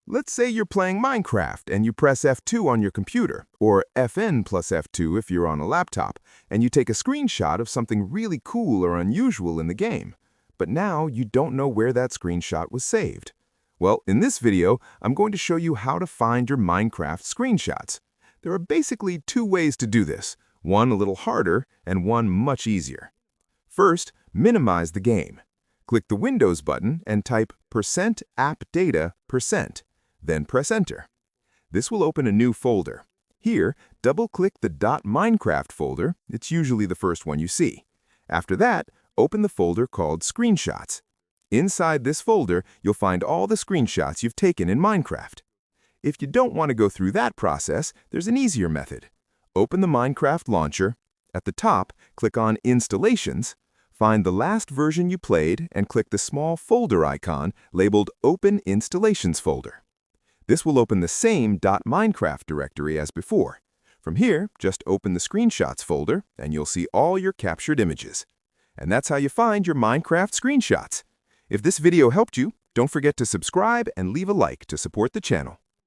Let's say you're playing Minecraft and you press F2 on your computer, or FN plus F2 if you're on a laptop, and you take a screenshot of something really cool or unusual in the game. But now you don't know where that screenshot was saved. Well, in this video, I'm going to show you how to find your Minecraft screenshots. There are basically two ways to do this, one a little harder and one much easier. First, minimize the game. Click the Windows button and type %appdata%. Then press Enter. This will open a new folder. Here, double-click the .minecraft folder. It's usually the first one you see. After that, open the folder called Screenshots. Inside this folder, you'll find all the screenshots you've taken in Minecraft. If you don't want to go through that process, there's an easier method. Open the Minecraft launcher. At the top, click on Installations. Find the last version you played and click the small folder icon labeled Open Installations folder. This will open the same .minecraft directory as before. From here, just open the Screenshots folder and you'll see all your captured images. And that's how you find your Minecraft screenshots. If this video helped you, don't forget to subscribe and leave a like to support the channel.